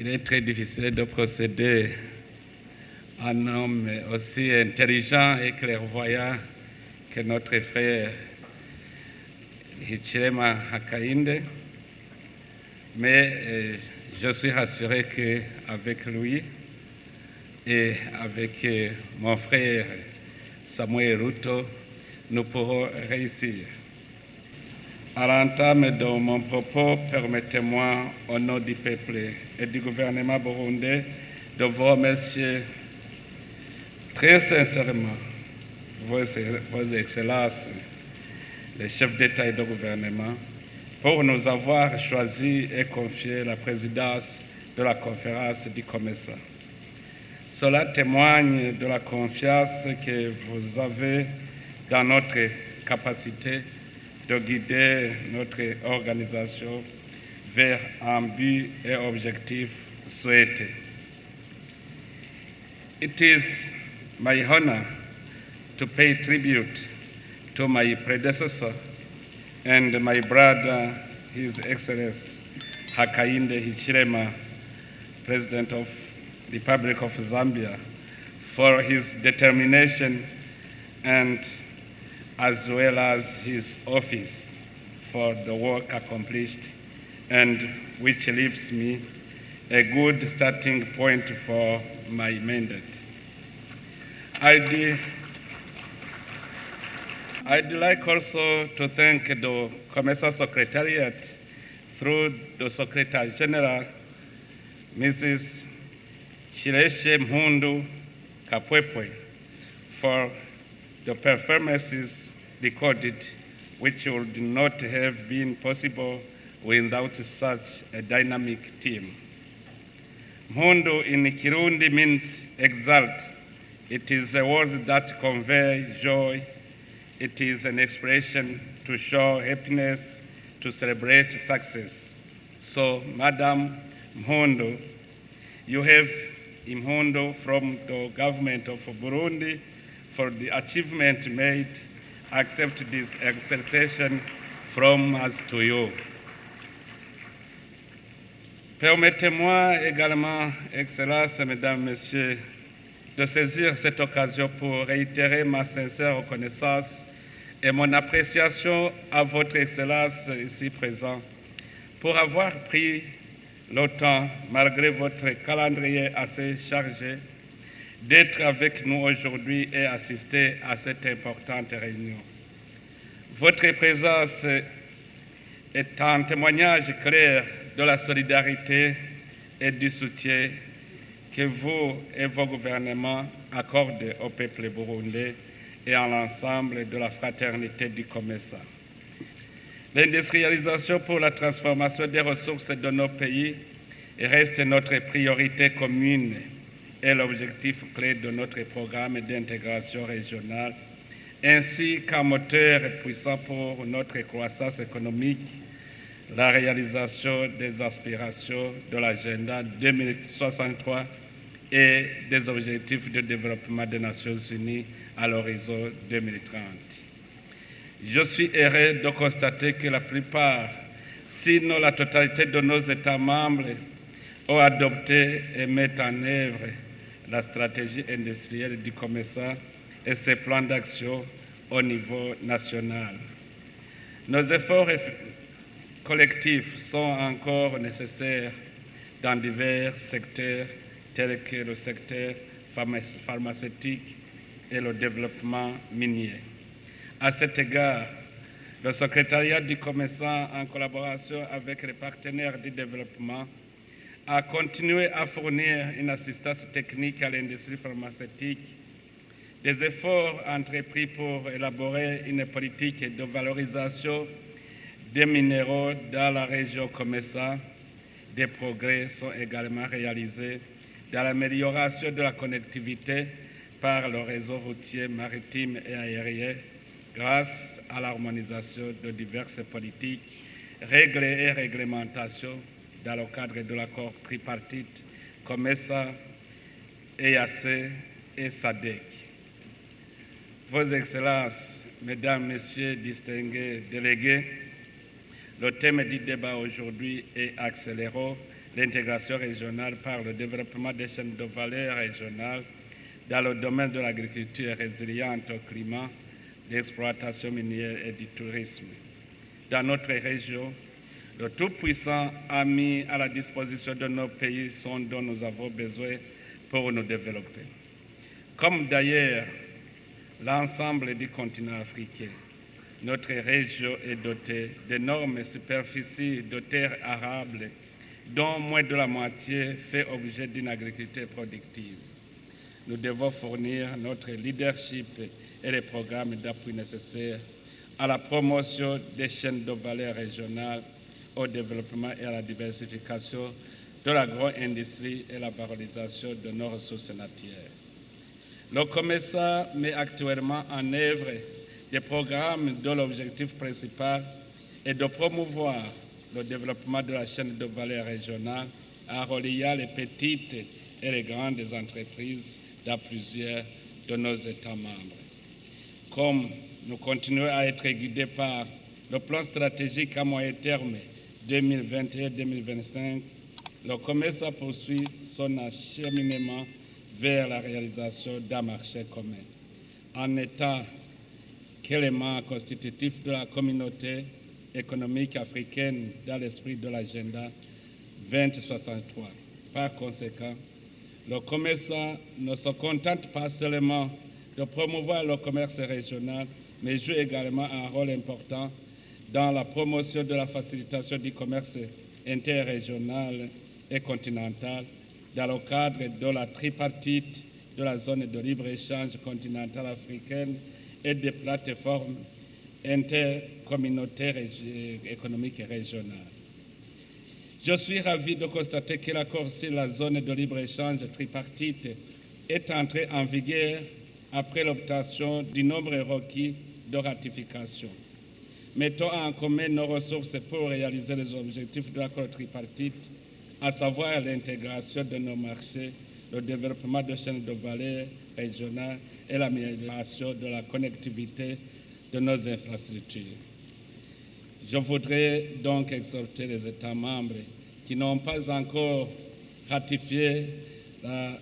Il est très difficile de procéder à un homme aussi intelligent et clairvoyant que notre frère Hichilema Hakainde, mais je suis rassuré qu'avec lui et avec mon frère Samuel Ruto, nous pourrons réussir. À l'entame de mon propos, permettez-moi, au nom du peuple et du gouvernement burundais, de vous remercier très sincèrement, vos excellences, les chefs d'État et de gouvernement, pour nous avoir choisi et confié la présidence de la conférence du COMESA. Cela témoigne de la confiance que vous avez dans notre capacité de guider notre organisation vers un but et objectif souhaité. It is my honor to pay tribute to my predecessor and my brother, His Excellency Hakainde Hichilema, President of the Republic of Zambia, for his determination and as well as his office for the work accomplished, and which leaves me a good starting point for my mandate. I'd like also to thank the COMESA Secretariat through the Secretary General, Mrs. Chileshe Mhundu Kapwepwe, for the performances recorded, which would not have been possible without such a dynamic team. Mhundu in Kirundi means exalt. It is a word that conveys joy. It is an expression to show happiness, to celebrate success. So, Madam Mhundu, you have Mhundu from the government of Burundi for the achievement made. Accept this exaltation from us to you. Permettez-moi également, Excellences, Mesdames, Messieurs, de saisir cette occasion pour réitérer ma sincère reconnaissance et mon appréciation à votre Excellence ici présent pour avoir pris le temps, malgré votre calendrier assez chargé, d'être avec nous aujourd'hui et assister à cette importante réunion. Votre présence est un témoignage clair de la solidarité et du soutien que vous et vos gouvernements accordent au peuple burundais et à l'ensemble de la fraternité du COMESA. L'industrialisation pour la transformation des ressources de nos pays reste notre priorité commune et l'objectif clé de notre programme d'intégration régionale, ainsi qu'un moteur puissant pour notre croissance économique, la réalisation des aspirations de l'agenda 2063 et des objectifs de développement des Nations Unies à l'horizon 2030. Je suis heureux de constater que la plupart, sinon la totalité de nos États membres, ont adopté et mettent en œuvre la stratégie industrielle du COMESA et ses plans d'action au niveau national. Nos efforts collectifs sont encore nécessaires dans divers secteurs tels que le secteur pharmaceutique et le développement minier. À cet égard, le secrétariat du COMESA, en collaboration avec les partenaires du développement, a continué à fournir une assistance technique à l'industrie pharmaceutique, des efforts entrepris pour élaborer une politique de valorisation des minéraux dans la région COMESA. Des progrès sont également réalisés dans l'amélioration de la connectivité par le réseau routier, maritime et aérien grâce à l'harmonisation de diverses politiques, règles et réglementations dans le cadre de l'accord tripartite COMESA, EAC et SADC. Vos Excellences, Mesdames, Messieurs, distingués délégués, le thème du débat aujourd'hui est accélérons l'intégration régionale par le développement des chaînes de valeur régionales dans le domaine de l'agriculture résiliente au climat, l'exploitation minière et du tourisme. Dans notre région, le Tout-Puissant a mis à la disposition de nos pays ce dont nous avons besoin pour nous développer. Comme d'ailleurs l'ensemble du continent africain, notre région est dotée d'énormes superficies de terres arables, dont moins de la moitié fait objet d'une agriculture productive. Nous devons fournir notre leadership et les programmes d'appui nécessaires à la promotion des chaînes de valeur régionales, au développement et à la diversification de l'agro-industrie et la valorisation de nos ressources naturelles. Le COMESA met actuellement en œuvre des programmes dont l'objectif principal est de promouvoir le développement de la chaîne de valeur régionale en reliant les petites et les grandes entreprises dans plusieurs de nos États membres. Comme nous continuons à être guidés par le plan stratégique à moyen terme 2021-2025, le COMESA poursuit son acheminement vers la réalisation d'un marché commun. En étant qu'élément constitutif de la communauté économique africaine dans l'esprit de l'agenda 2063. Par conséquent, le COMESA ne se contente pas seulement de promouvoir le commerce régional, mais joue également un rôle important dans la promotion de la facilitation du commerce interrégional et continental dans le cadre de la tripartite de la zone de libre-échange continentale africaine et des plateformes intercommunautaires économiques et régionales. Je suis ravi de constater que l'accord sur la zone de libre-échange tripartite est entré en vigueur après l'obtention du nombre requis de ratification. Mettons en commun nos ressources pour réaliser les objectifs de l'accord tripartite, à savoir l'intégration de nos marchés, le développement de chaînes de valeur régionales et l'amélioration de la connectivité de nos infrastructures. Je voudrais donc exhorter les États membres qui n'ont pas encore ratifié la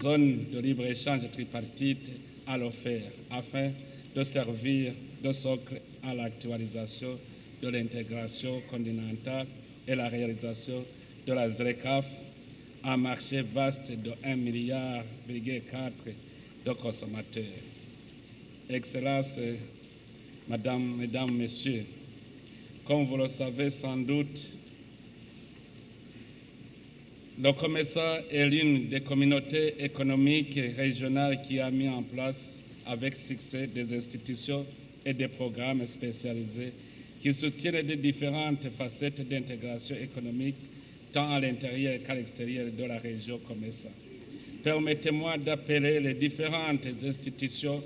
zone de libre-échange tripartite à le faire, afin de servir de socle à l'actualisation de l'intégration continentale et la réalisation de la ZLECAf, un marché vaste de 1,4 milliard de consommateurs. Excellences, Mesdames, Messieurs, comme vous le savez sans doute, le COMESA est l'une des communautés économiques régionales qui a mis en place avec succès des institutions et des programmes spécialisés qui soutiennent les différentes facettes d'intégration économique tant à l'intérieur qu'à l'extérieur de la région COMESA. Permettez-moi d'appeler les différentes institutions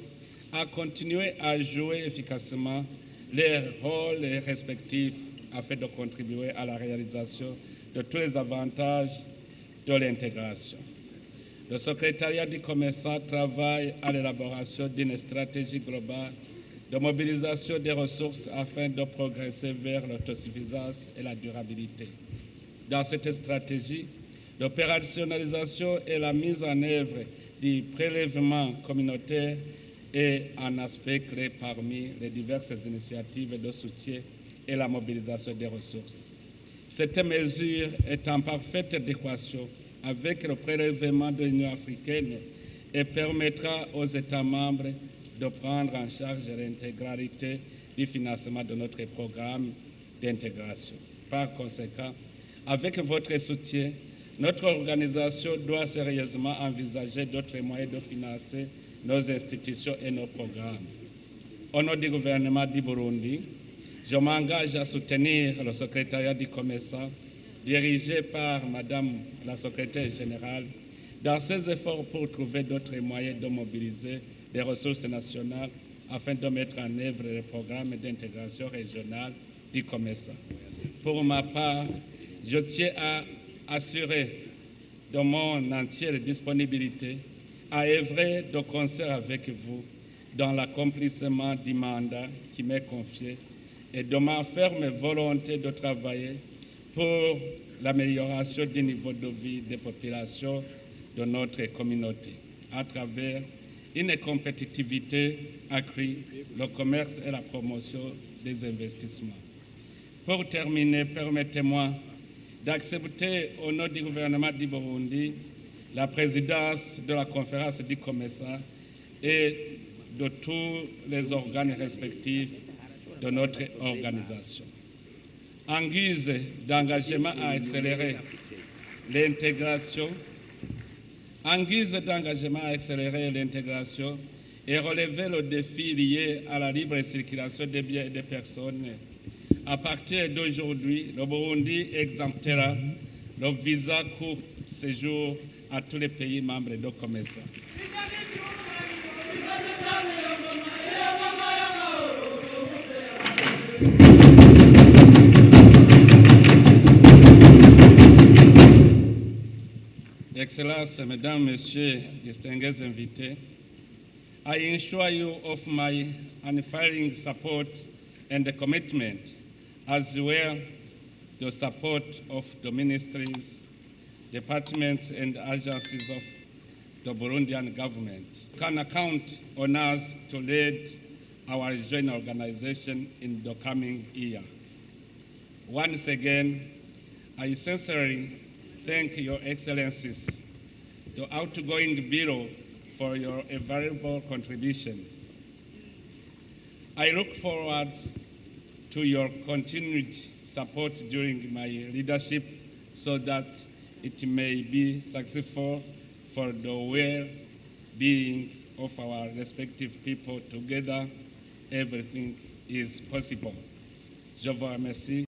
à continuer à jouer efficacement leurs rôles respectifs afin de contribuer à la réalisation de tous les avantages de l'intégration. Le secrétariat du COMESA travaille à l'élaboration d'une stratégie globale de mobilisation des ressources afin de progresser vers l'autosuffisance et la durabilité. Dans cette stratégie, l'opérationnalisation et la mise en œuvre du prélèvement communautaire est un aspect clé parmi les diverses initiatives de soutien et la mobilisation des ressources. Cette mesure est en parfaite adéquation avec le prélèvement de l'Union africaine et permettra aux États membres de prendre en charge l'intégralité du financement de notre programme d'intégration. Par conséquent, avec votre soutien, notre organisation doit sérieusement envisager d'autres moyens de financer nos institutions et nos programmes. Au nom du gouvernement du Burundi, je m'engage à soutenir le secrétariat du COMESA, dirigé par Madame la secrétaire générale, dans ses efforts pour trouver d'autres moyens de mobiliser les ressources nationales afin de mettre en œuvre les programmes d'intégration régionale du COMESA. Pour ma part, je tiens à assurer de mon entière disponibilité à œuvrer de concert avec vous dans l'accomplissement du mandat qui m'est confié et de ma ferme volonté de travailler pour l'amélioration du niveau de vie des populations de notre communauté à travers une compétitivité accrue, le commerce et la promotion des investissements. Pour terminer, permettez-moi d'accepter au nom du gouvernement du Burundi la présidence de la conférence du COMESA et de tous les organes respectifs de notre organisation. En guise d'engagement à accélérer l'intégration, et relever le défi lié à la libre circulation des biens et des personnes, à partir d'aujourd'hui, le Burundi exemptera le visa court séjour à tous les pays membres de COMESA. Excellences, Mesdames, Messieurs, distinguished invités, I assure you of my unfailing support and commitment, as well the support of the ministries, departments, and agencies of the Burundian government. You can count on us to lead our joint organization in the coming year. Once again, I sincerely thank Your Excellencies, the outgoing Bureau, for your invaluable contribution. I look forward to your continued support during my leadership so that it may be successful for the well-being of our respective people. Together, everything is possible. Je vous remercie.